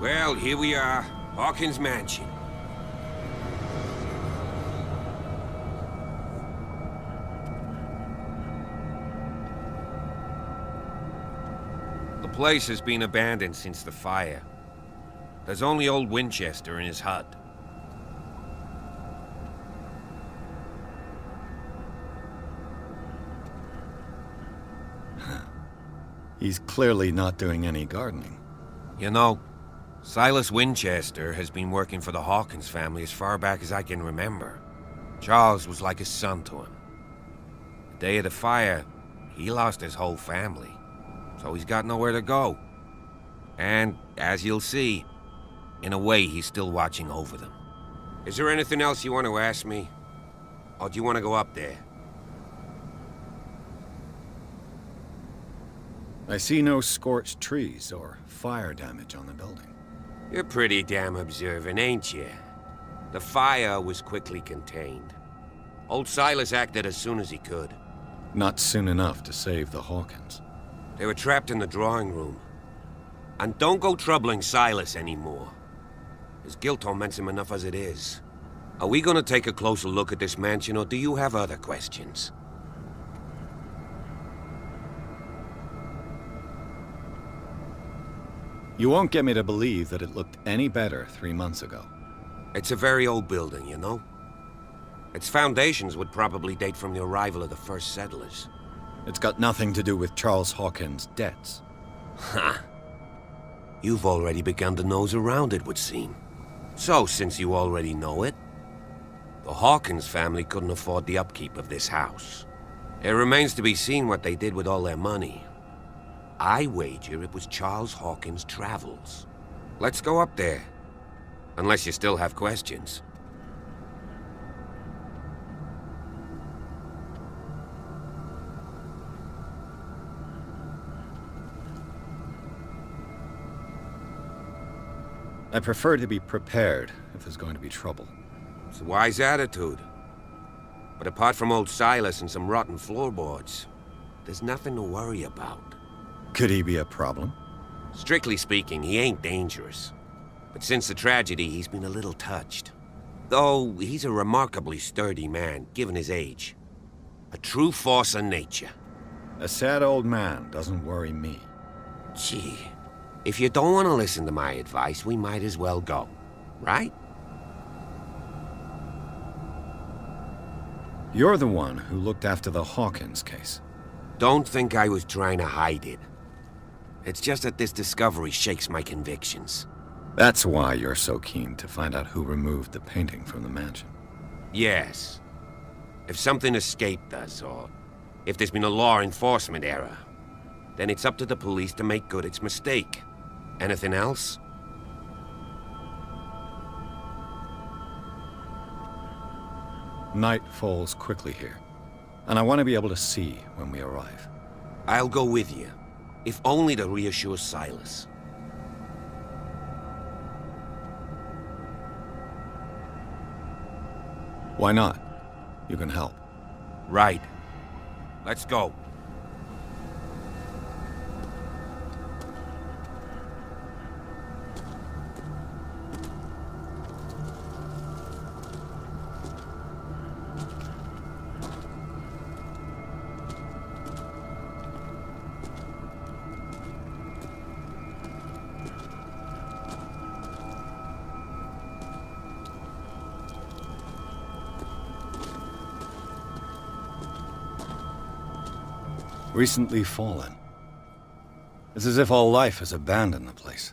Well, here we are. Hawkins Mansion. The place has been abandoned since the fire. There's only old Winchester in his hut. He's clearly not doing any gardening. You know, Silas Winchester has been working for the Hawkins family as far back as I can remember. Charles was like a son to him. The day of the fire, he lost his whole family, so he's got nowhere to go. And, as you'll see, in a way, he's still watching over them. Is there anything else you want to ask me? Or do you want to go up there? I see no scorched trees or fire damage on the building. You're pretty damn observant, ain't you? The fire was quickly contained. Old Silas acted as soon as he could. Not soon enough to save the Hawkins. They were trapped in the drawing room. And don't go troubling Silas anymore. His guilt torments him enough as it is. Are we gonna take a closer look at this mansion, or do you have other questions? You won't get me to believe that it looked any better 3 months ago. It's a very old building, you know? Its foundations would probably date from the arrival of the first settlers. It's got nothing to do with Charles Hawkins' debts. Ha! You've already begun to nose around, it would seem. So, since you already know it, the Hawkins family couldn't afford the upkeep of this house. It remains to be seen what they did with all their money. I wager it was Charles Hawkins' travels. Let's go up there. Unless you still have questions. I prefer to be prepared if there's going to be trouble. It's a wise attitude. But apart from old Silas and some rotten floorboards, there's nothing to worry about. Could he be a problem? Strictly speaking, he ain't dangerous. But since the tragedy, he's been a little touched. Though, he's a remarkably sturdy man, given his age. A true force of nature. A sad old man doesn't worry me. Gee, if you don't want to listen to my advice, we might as well go. Right? You're the one who looked after the Hawkins case. Don't think I was trying to hide it. It's just that this discovery shakes my convictions. That's why you're so keen to find out who removed the painting from the mansion. Yes. If something escaped us, or if there's been a law enforcement error, then it's up to the police to make good its mistake. Anything else? Night falls quickly here, and I want to be able to see when we arrive. I'll go with you, if only to reassure Silas. Why not? You can help. Right. Let's go. Recently fallen. It's as if all life has abandoned the place.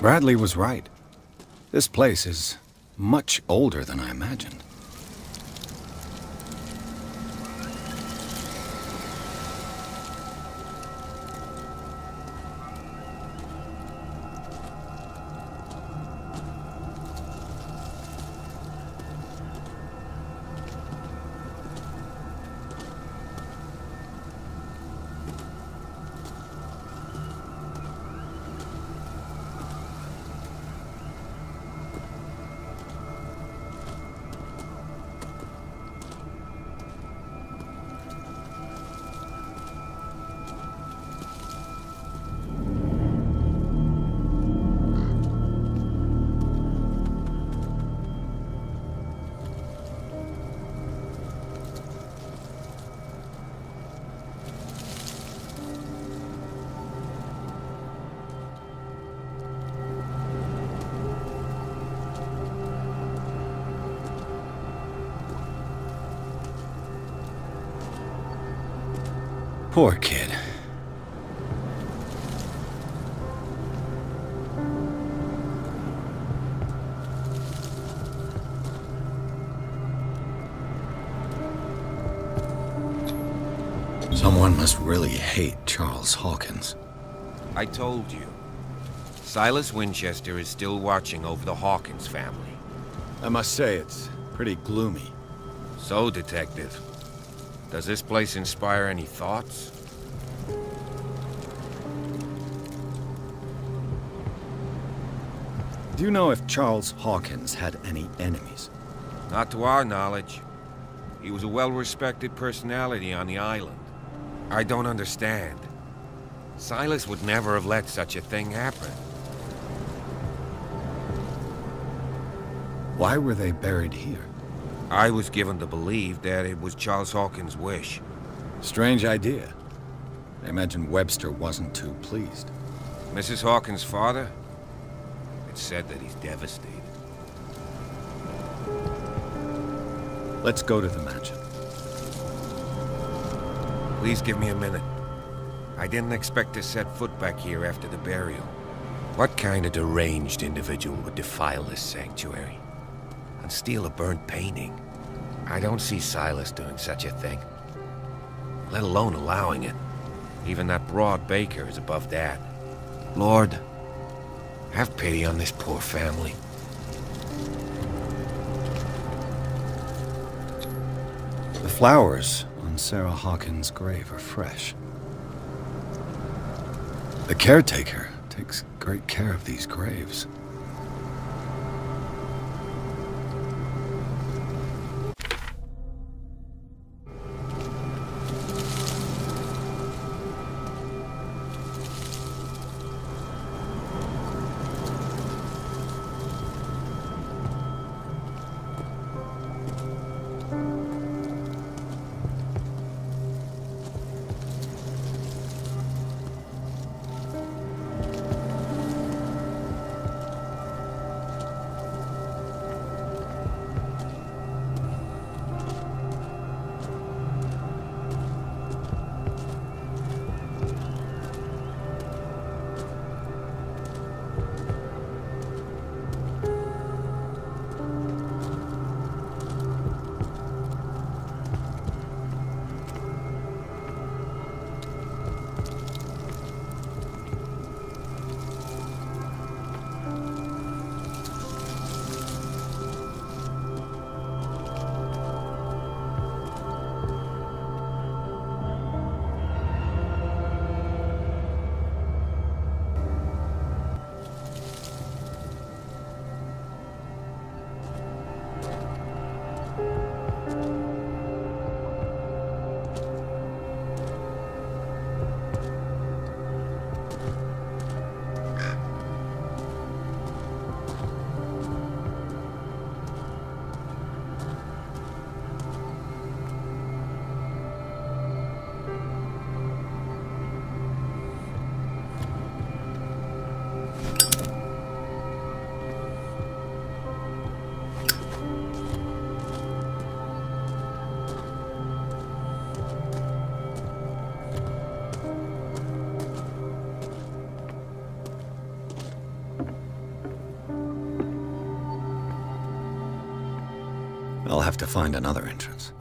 Bradley was right. This place is much older than I imagined. Poor kid. Someone must really hate Charles Hawkins. I told you. Silas Winchester is still watching over the Hawkins family. I must say, it's pretty gloomy. So, Detective, does this place inspire any thoughts? Do you know if Charles Hawkins had any enemies? Not to our knowledge. He was a well-respected personality on the island. I don't understand. Silas would never have let such a thing happen. Why were they buried here? I was given to believe that it was Charles Hawkins' wish. Strange idea. I imagine Webster wasn't too pleased. Mrs. Hawkins' father? It's said that he's devastated. Let's go to the mansion. Please give me a minute. I didn't expect to set foot back here after the burial. What kind of deranged individual would defile this sanctuary? And steal a burnt painting? I don't see Silas doing such a thing. Let alone allowing it. Even that broad baker is above that. Lord, have pity on this poor family. The flowers on Sarah Hawkins' grave are fresh. The caretaker takes great care of these graves. I'll have to find another entrance.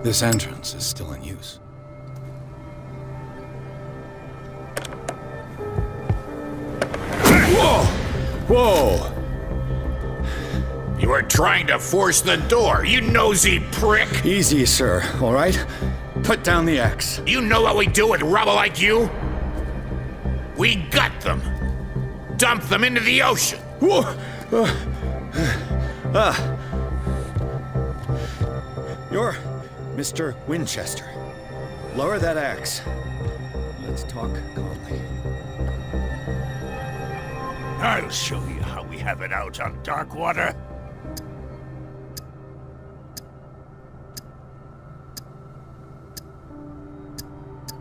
This entrance is still in use. Whoa! Whoa! You were trying to force the door, you nosy prick! Easy, sir, all right? Put down the axe. You know what we do with rubble like you? We gut them. Dump them into the ocean. Whoa! You're Mr. Winchester. Lower that axe. Let's talk calmly. I'll show you how we have it out on dark water.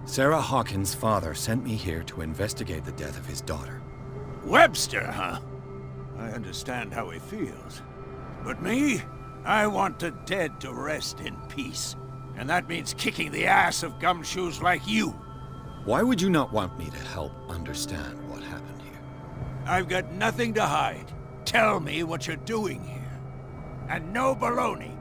Sarah Hawkins' father sent me here to investigate the death of his daughter. Webster, huh? I understand how he feels. But me? I want the dead to rest in peace. And that means kicking the ass of gumshoes like you. Why would you not want me to help understand what happened here? I've got nothing to hide. Tell me what you're doing here. And no baloney.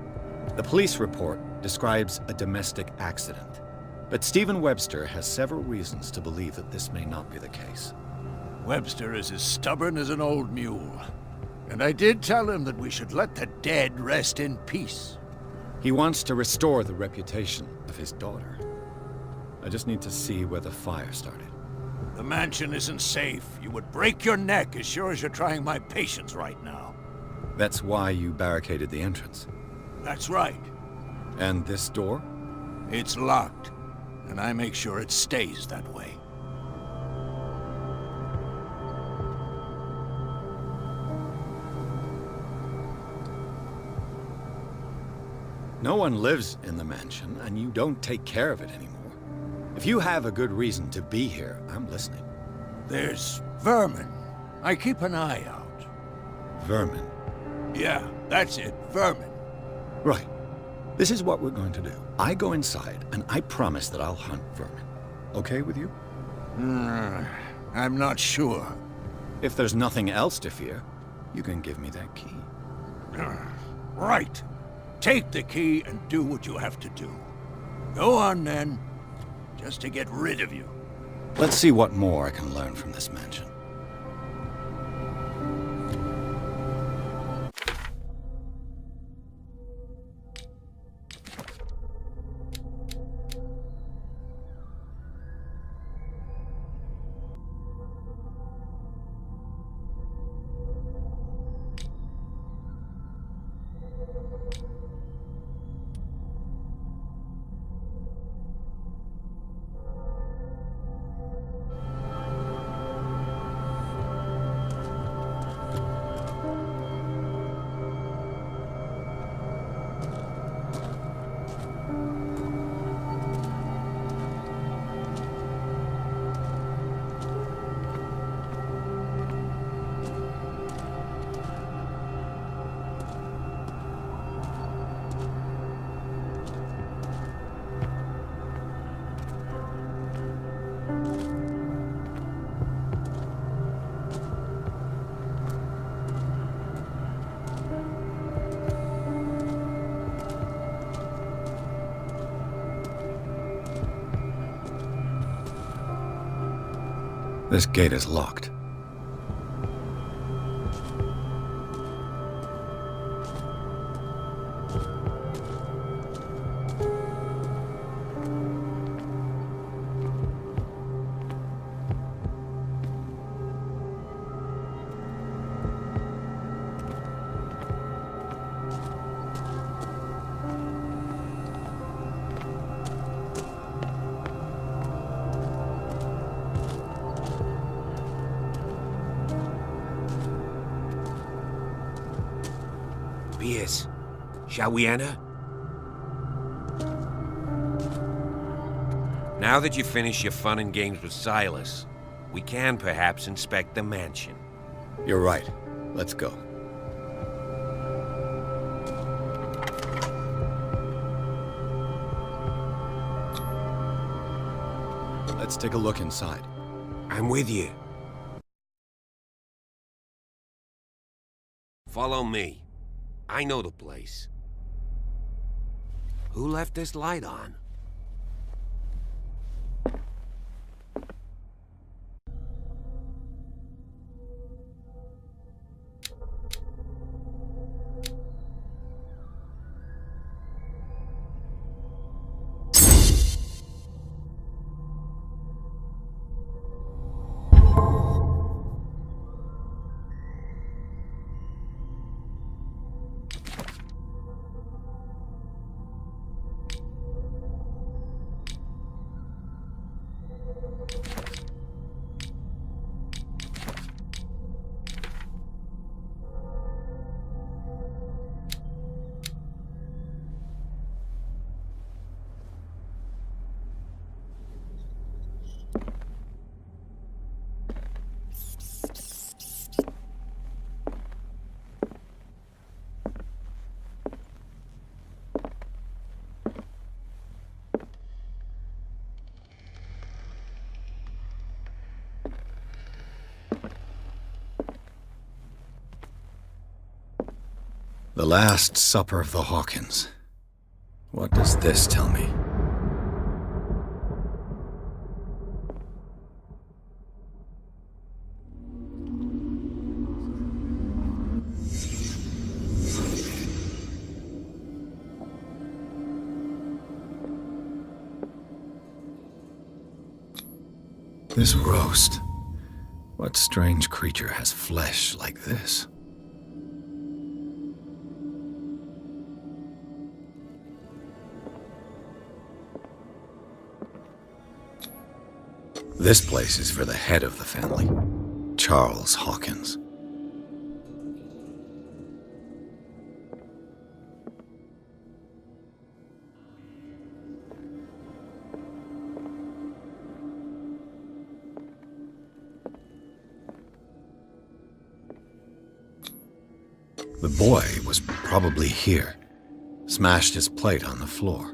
The police report describes a domestic accident. But Stephen Webster has several reasons to believe that this may not be the case. Webster is as stubborn as an old mule. And I did tell him that we should let the dead rest in peace. He wants to restore the reputation of his daughter. I just need to see where the fire started. The mansion isn't safe. You would break your neck as sure as you're trying my patience right now. That's why you barricaded the entrance. That's right. And this door? It's locked, and I make sure it stays that way. No one lives in the mansion, and you don't take care of it anymore. If you have a good reason to be here, I'm listening. There's vermin. I keep an eye out. Vermin. Yeah, that's it, vermin. Right. This is what we're going to do. I go inside, and I promise that I'll hunt vermin. Okay with you? I'm not sure. If there's nothing else to fear, you can give me that key. Right. Take the key and do what you have to do. Go on, then. Just to get rid of you. Let's see what more I can learn from this mansion. This gate is locked. Pierce, shall we enter? Now that you've finished your fun and games with Silas, we can perhaps inspect the mansion. You're right. Let's go. Let's take a look inside. I'm with you. Follow me. I know the place. Who left this light on? The Last Supper of the Hawkins. What does this tell me? This roast. What strange creature has flesh like this? This place is for the head of the family, Charles Hawkins. The boy was probably here, smashed his plate on the floor.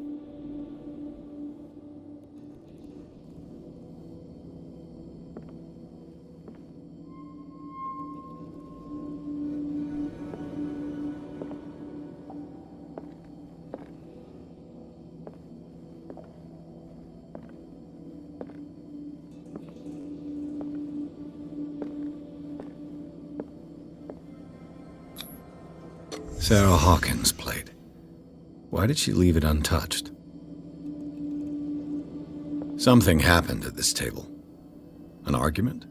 Sarah Hawkins' plate. Why did she leave it untouched? Something happened at this table. An argument?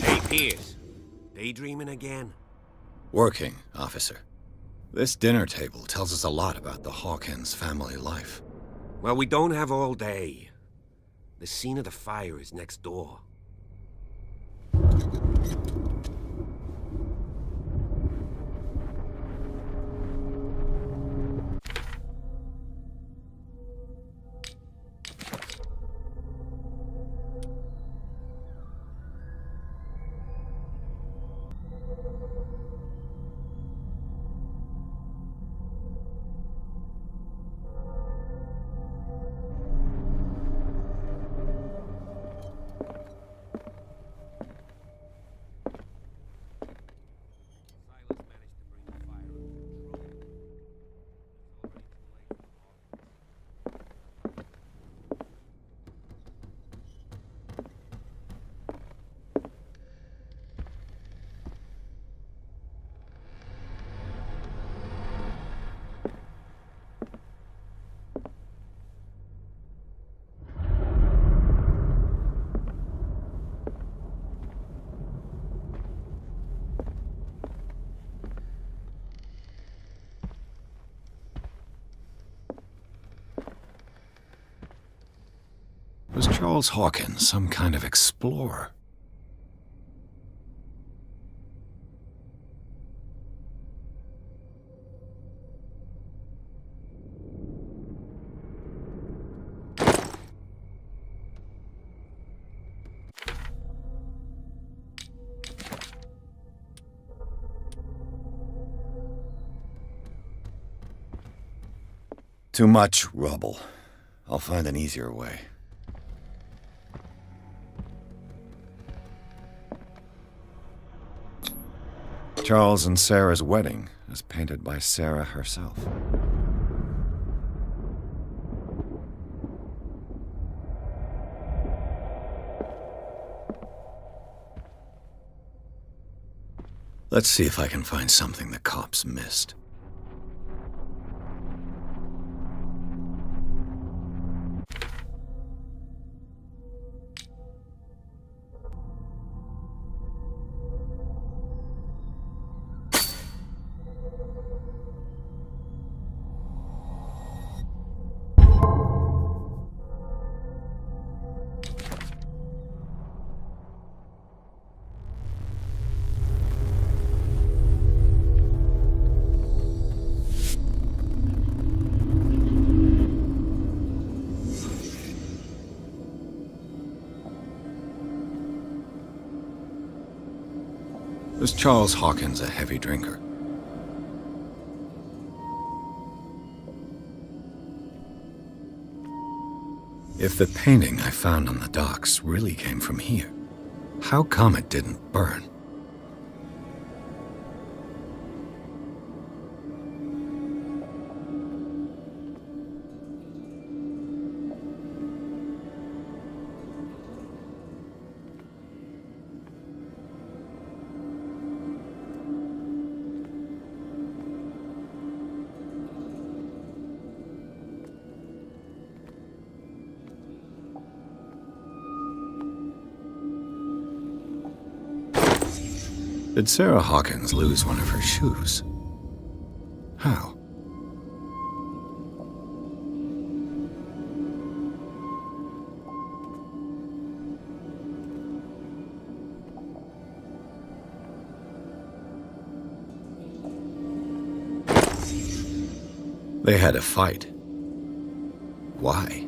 Hey, Pierce. Daydreaming again? Working, officer. This dinner table tells us a lot about the Hawkins family life. Well, we don't have all day. The scene of the fire is next door. Was Charles Hawkins some kind of explorer? Too much rubble. I'll find an easier way. Charles and Sarah's wedding, as painted by Sarah herself. Let's see if I can find something the cops missed. Was Charles Hawkins a heavy drinker? If the painting I found on the docks really came from here, how come it didn't burn? Did Sarah Hawkins lose one of her shoes? How? They had a fight. Why?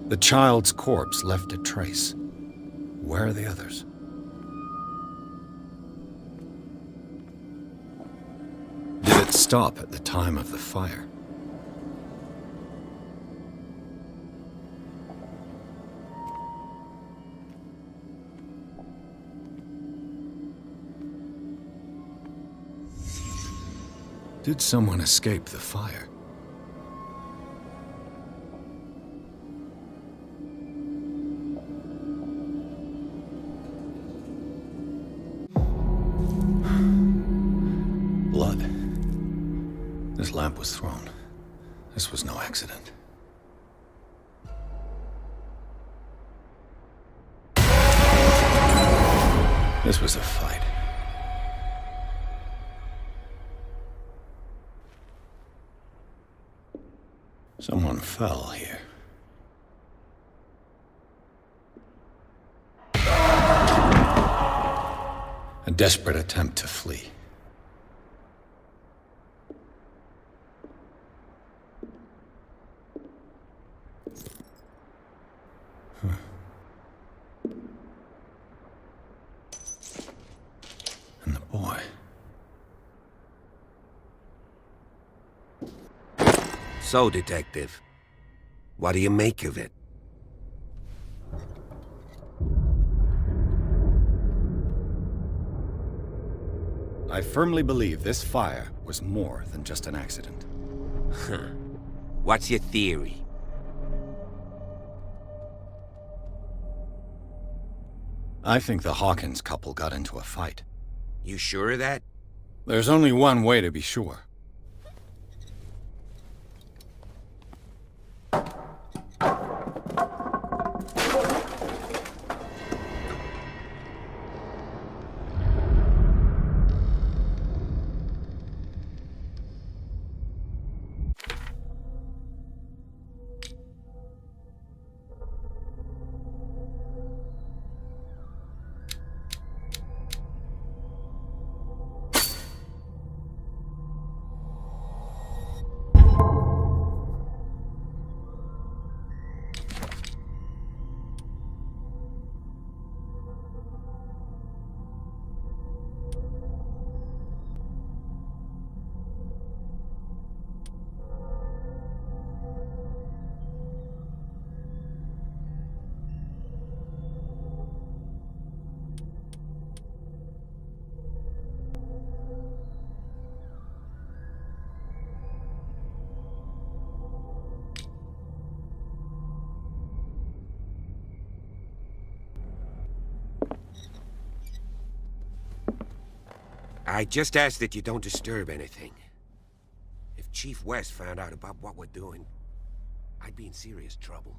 The child's corpse left a trace. Where are the others? Did it stop at the time of the fire? Did someone escape the fire? Blood. This lamp was thrown. This was no accident. This was a fight. Someone fell here. A desperate attempt to flee. And the boy. So, Detective, what do you make of it? I firmly believe this fire was more than just an accident. What's your theory? I think the Hawkins couple got into a fight. You sure of that? There's only one way to be sure. I just ask that you don't disturb anything. If Chief West found out about what we're doing, I'd be in serious trouble.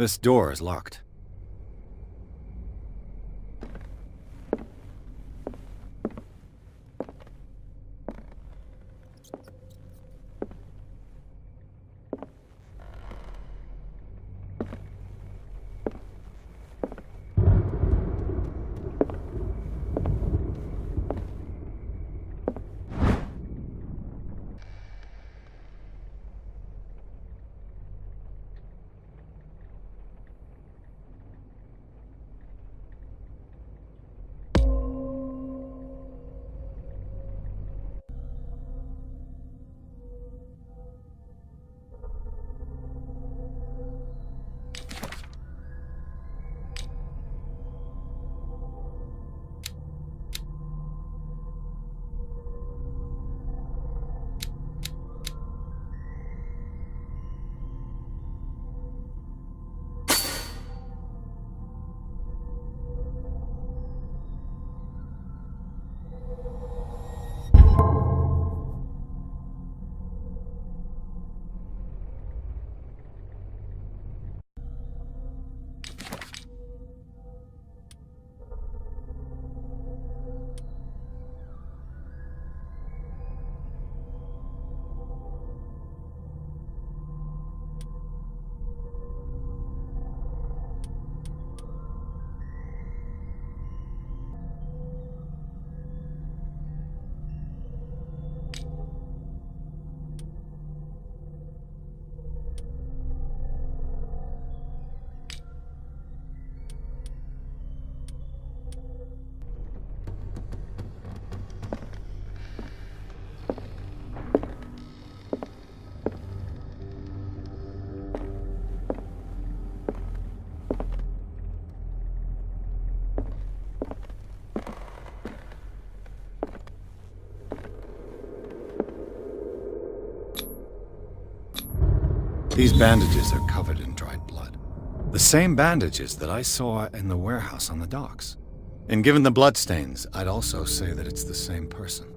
This door is locked. These bandages are covered in dried blood. The same bandages that I saw in the warehouse on the docks. And given the bloodstains, I'd also say that it's the same person.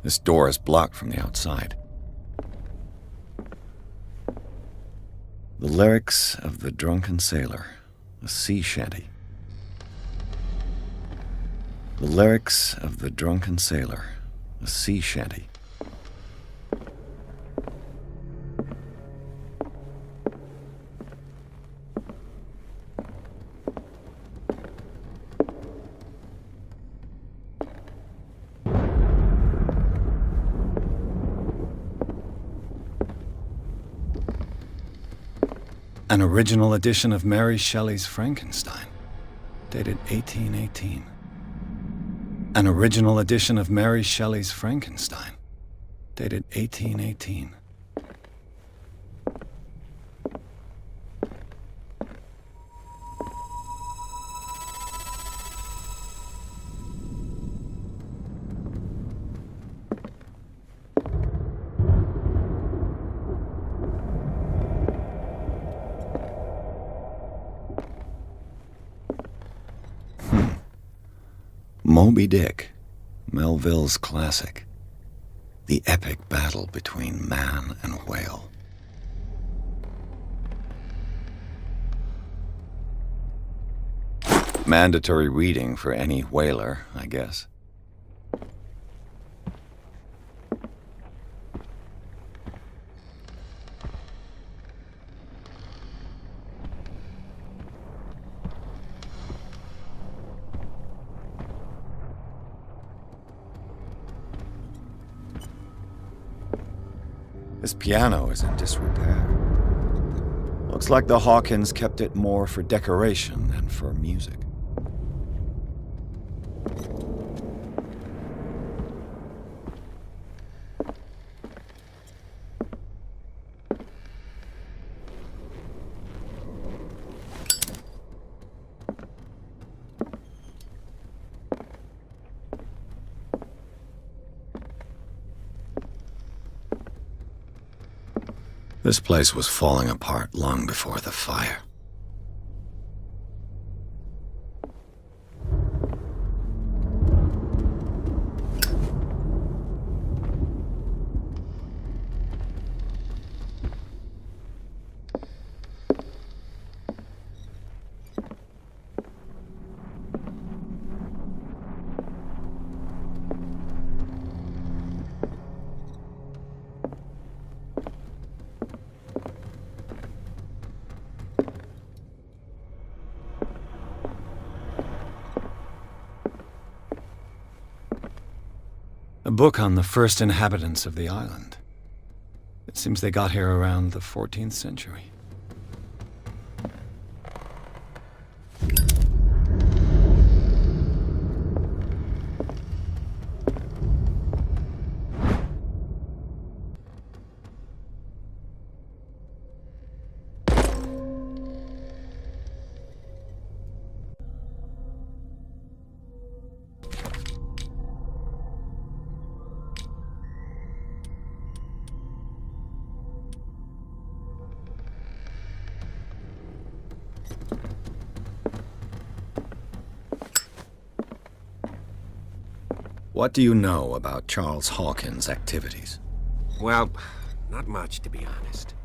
This door is blocked from the outside. The lyrics of the drunken sailor, a sea shanty. The lyrics of the drunken sailor, a sea shanty. An original edition of Mary Shelley's Frankenstein, dated 1818. An original edition of Mary Shelley's Frankenstein, dated 1818. Moby Dick, Melville's classic. The epic battle between man and whale. Mandatory reading for any whaler, I guess. This piano is in disrepair. Looks like the Hawkins kept it more for decoration than for music. This place was falling apart long before the fire. A book on the first inhabitants of the island. It seems they got here around the 14th century. What do you know about Charles Hawkins' activities? Well, not much, to be honest.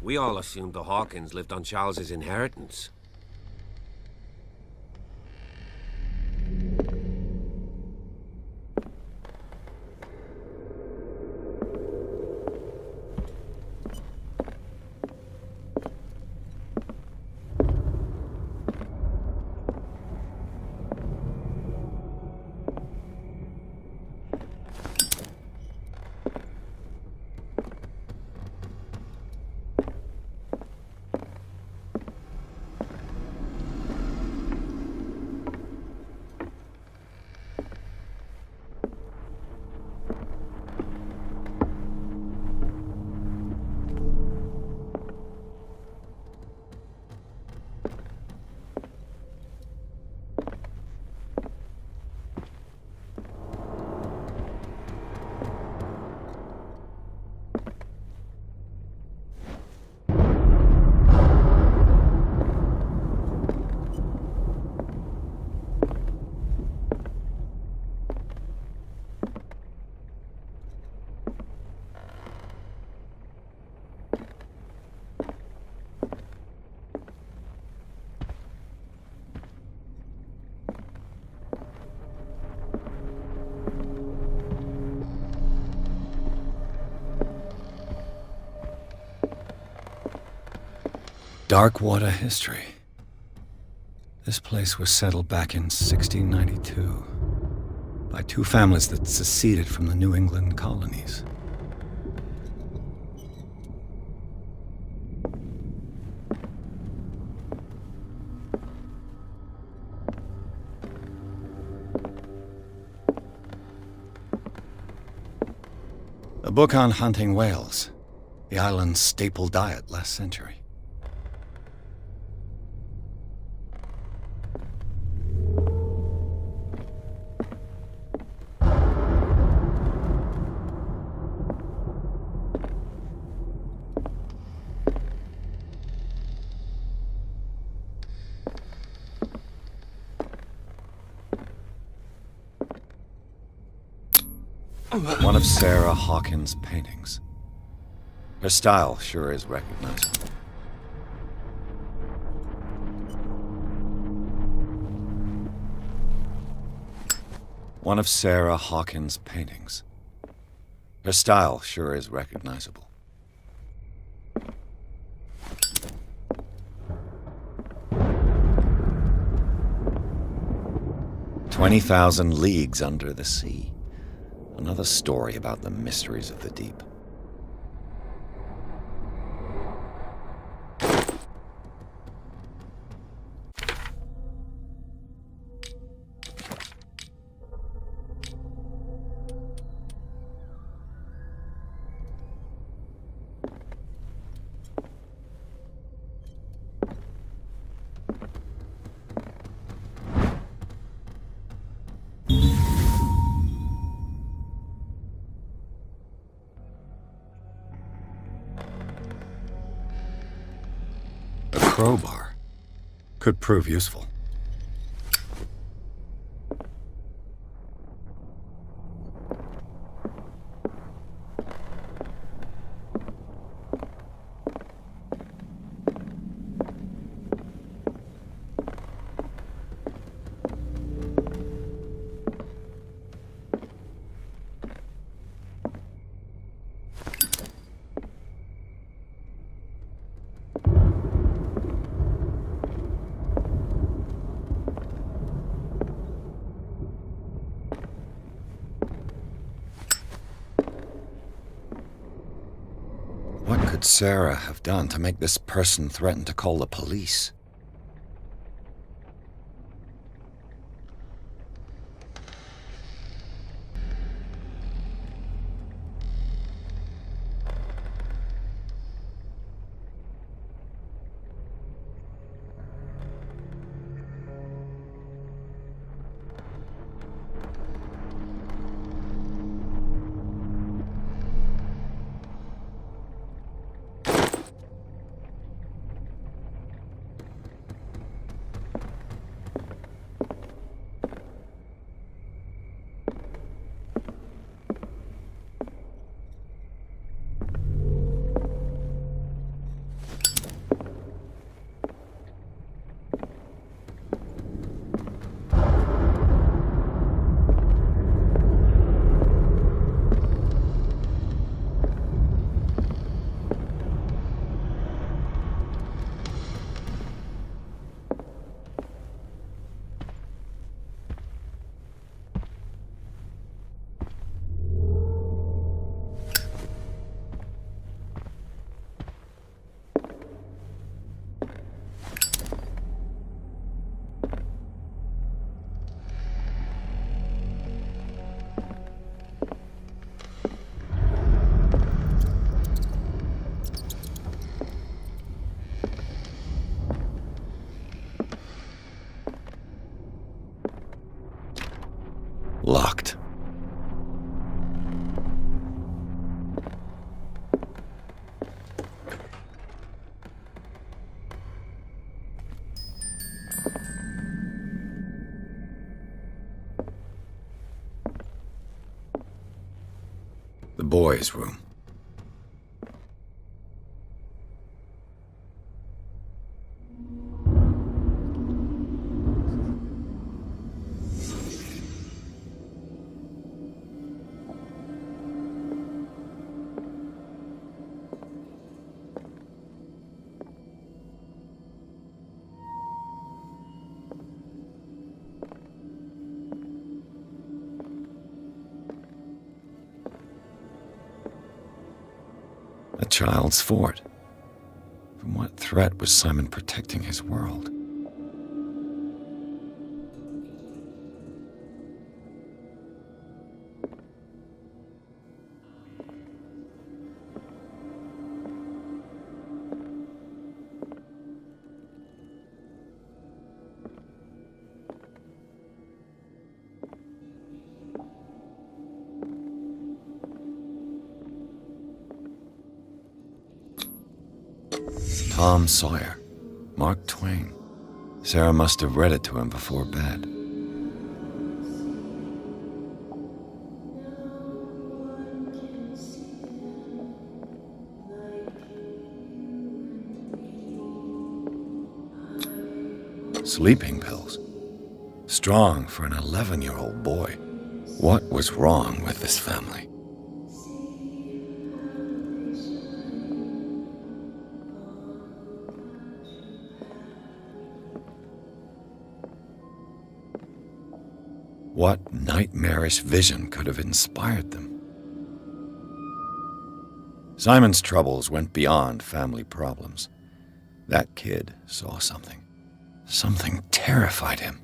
We all assumed the Hawkins lived on Charles's inheritance. Dark water history. This place was settled back in 1692 by two families that seceded from the New England colonies. A book on hunting whales, the island's staple diet last century. One of Sarah Hawkins' paintings. Her style sure is recognizable. One of Sarah Hawkins' paintings. Her style sure is recognizable. "20,000 Leagues Under the Sea." Another story about the mysteries of the deep. A crowbar could prove useful. What could Sarah have done to make this person threaten to call the police? Locked. The boys' room. A child's fort. From what threat was Simon protecting his world? Tom Sawyer, Mark Twain. Sarah must have read it to him before bed. Sleeping pills. Strong for an 11-year-old boy. What was wrong with this family? What nightmarish vision could have inspired them? Simon's troubles went beyond family problems. That kid saw something. Something terrified him.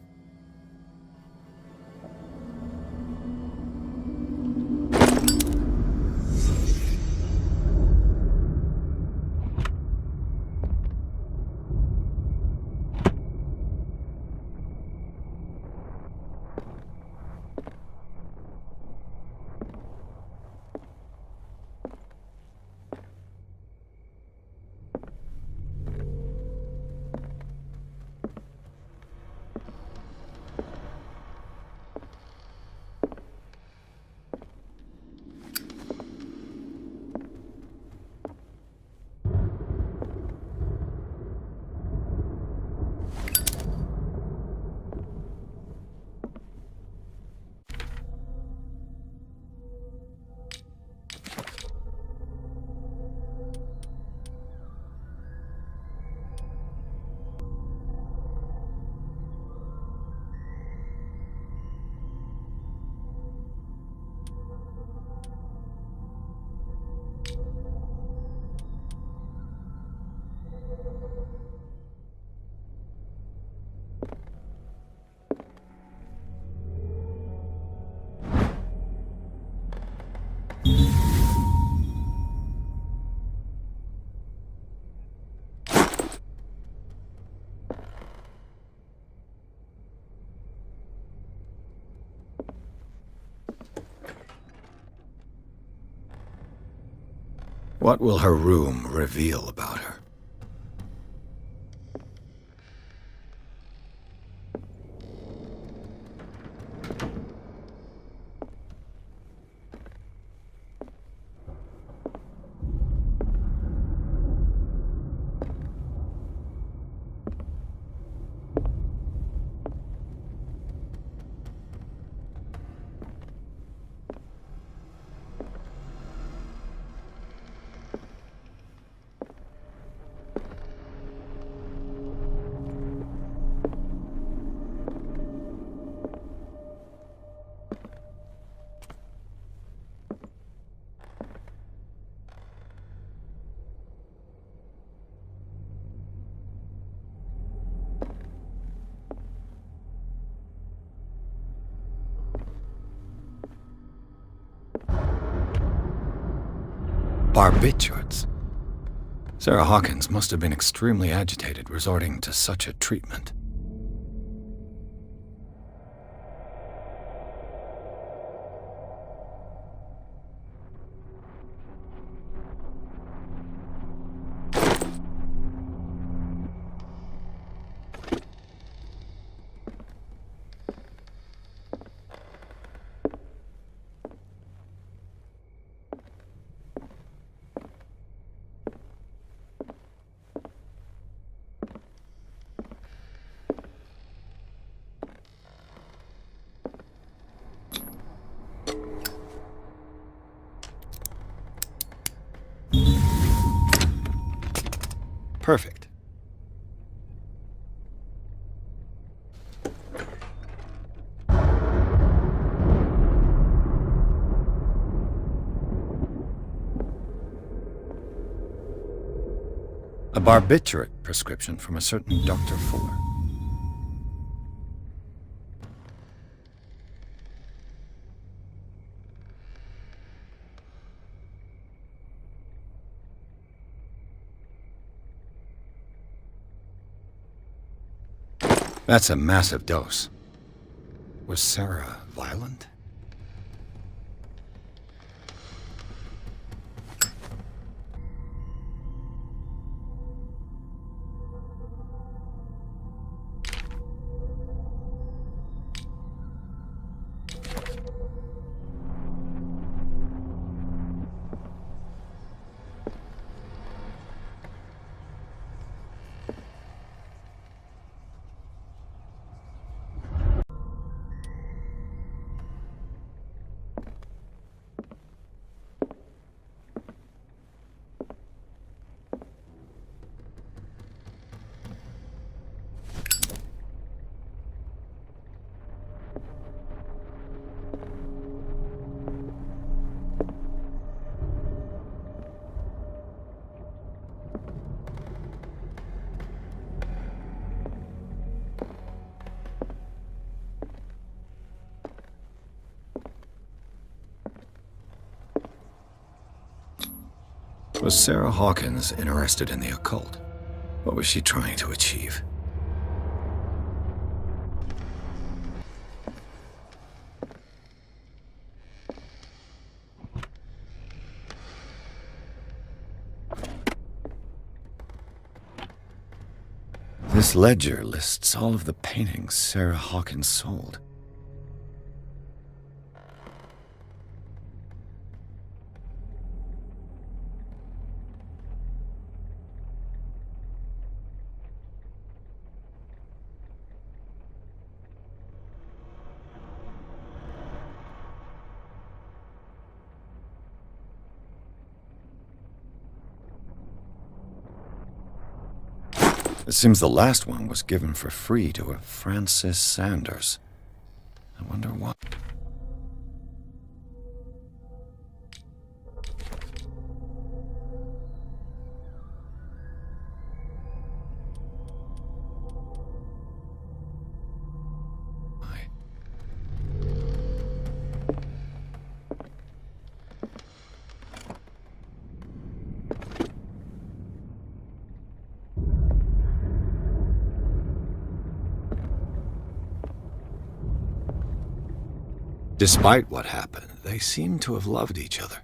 What will her room reveal about her? Barbiturates. Sarah Hawkins must have been extremely agitated resorting to such a treatment. Perfect. A barbiturate prescription from a certain Dr. Fuller. That's a massive dose. Was Sarah violent? Was Sarah Hawkins interested in the occult? What was she trying to achieve? This ledger lists all of the paintings Sarah Hawkins sold. It seems the last one was given for free to a Francis Sanders. I wonder why. Despite what happened, they seem to have loved each other.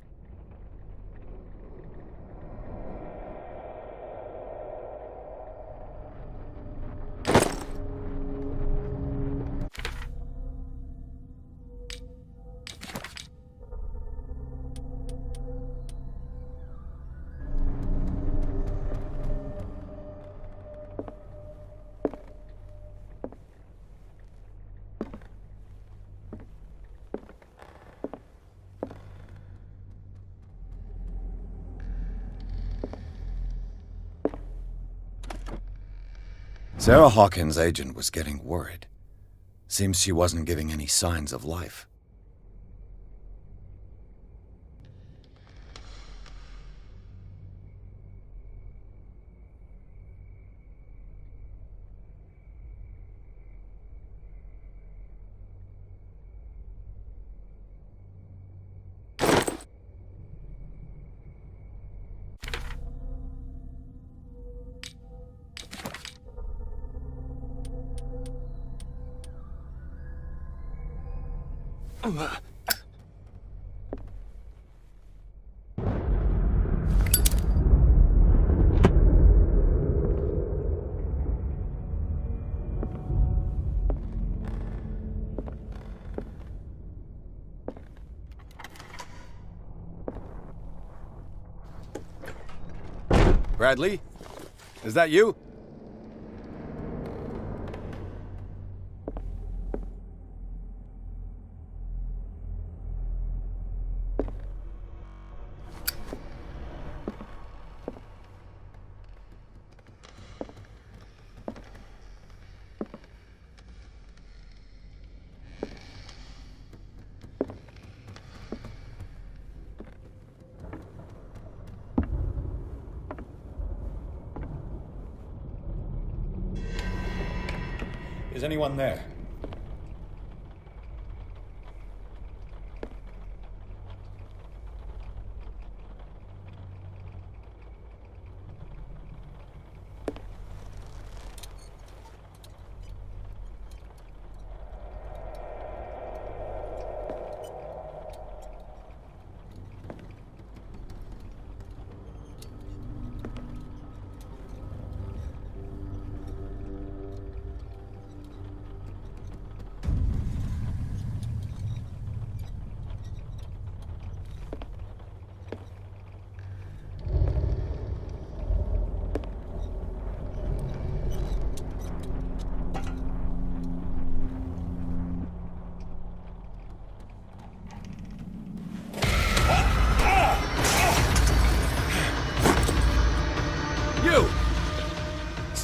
Sarah Hawkins' agent was getting worried. Seems she wasn't giving any signs of life. Bradley? Is that you? Is anyone there?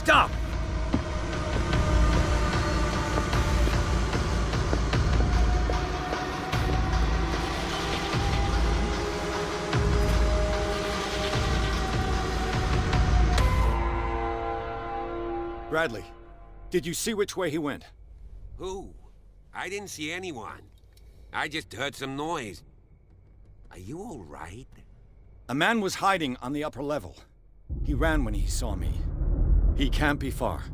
Stop! Bradley, did you see which way he went? Who? I didn't see anyone. I just heard some noise. Are you all right? A man was hiding on the upper level. He ran when he saw me. He can't be far.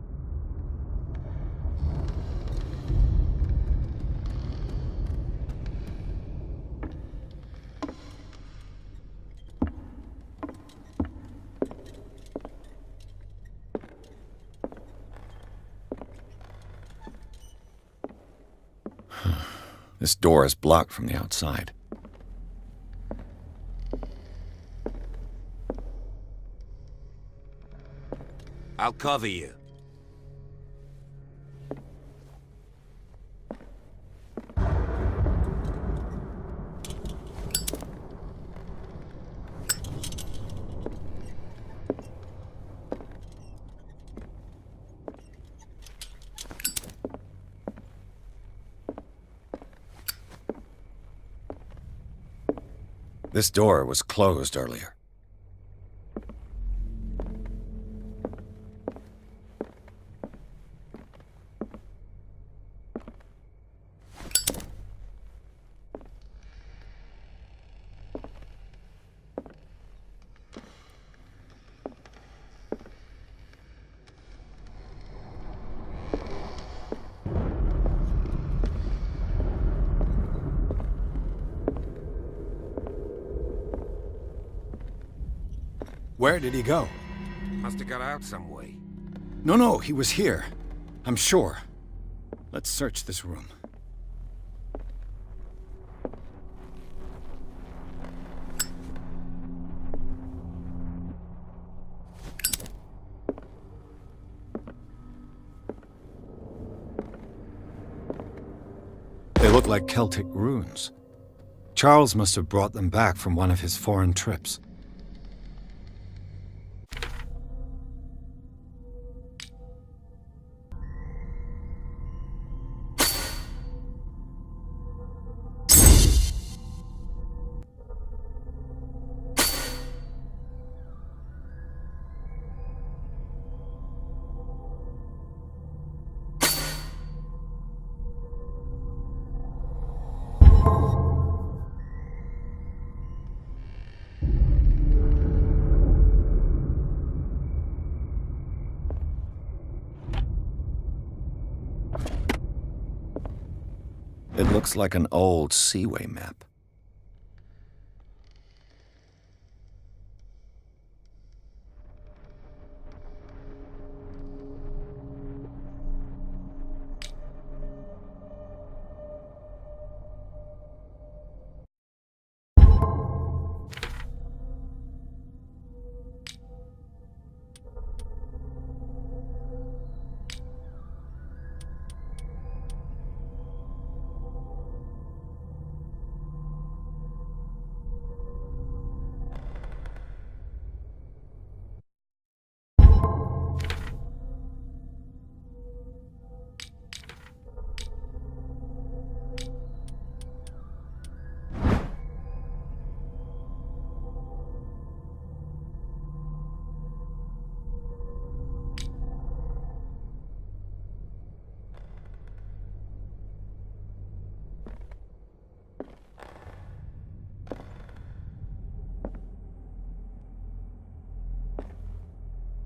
This door is blocked from the outside. I'll cover you. This door was closed earlier. Where did he go? Must have got out some way. No, he was here. I'm sure. Let's search this room. They look like Celtic runes. Charles must have brought them back from one of his foreign trips. It looks like an old seaway map.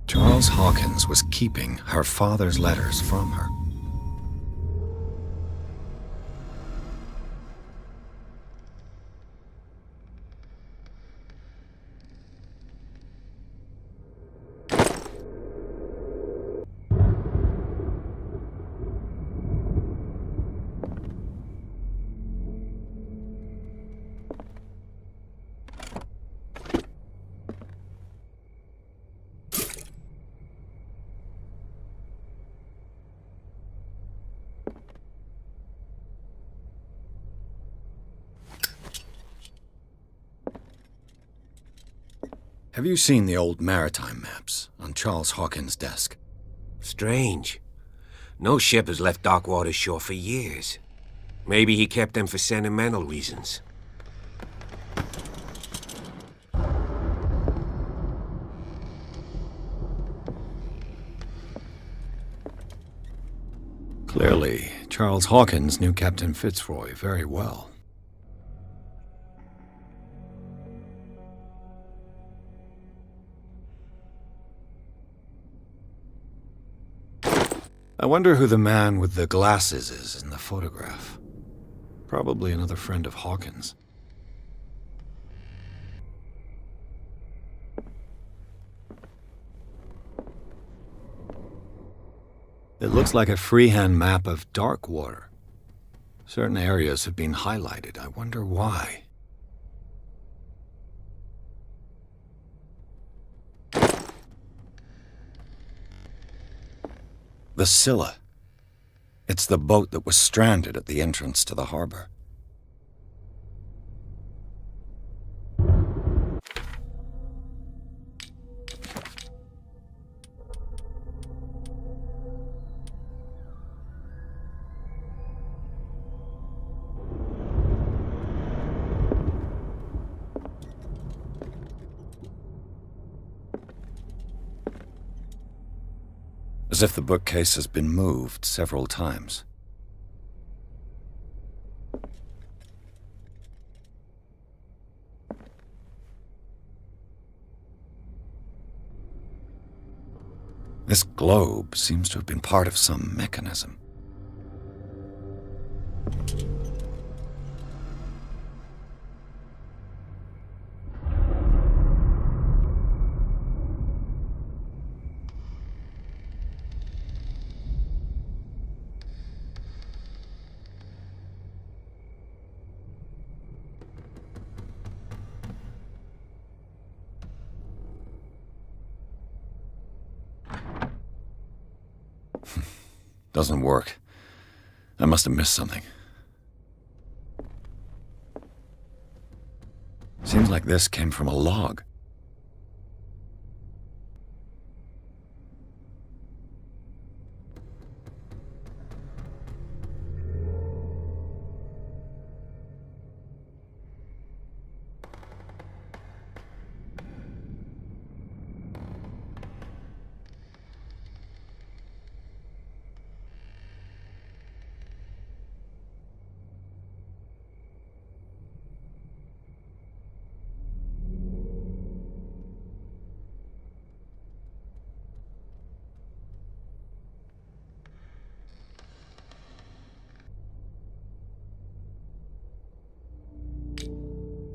Charles Hawkins was keeping her father's letters from her. Have you seen the old maritime maps on Charles Hawkins' desk? Strange. No ship has left Darkwater's shore for years. Maybe he kept them for sentimental reasons. Clearly, Charles Hawkins knew Captain Fitzroy very well. I wonder who the man with the glasses is in the photograph. Probably another friend of Hawkins. It looks like a freehand map of dark water. Certain areas have been highlighted. I wonder why. The Scylla. It's the boat that was stranded at the entrance to the harbor. As if the bookcase has been moved several times. This globe seems to have been part of some mechanism. Doesn't work. I must have missed something. Seems like this came from a log.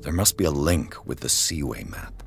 There must be a link with the Seaway map.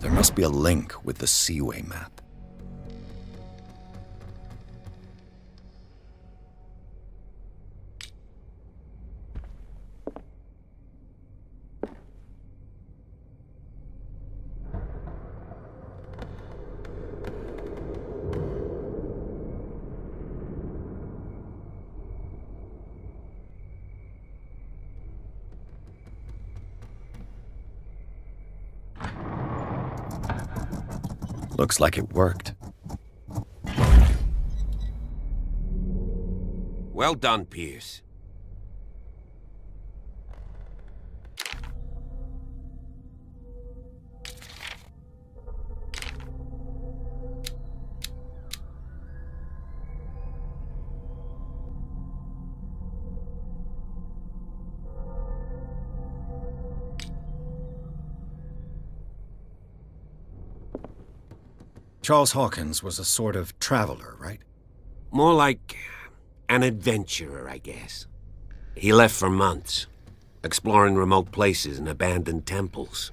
There must be a link with the Seaway map. Looks like it worked. Well done, Pierce. Charles Hawkins was a sort of traveler, right? More like an adventurer, I guess. He left for months, exploring remote places and abandoned temples.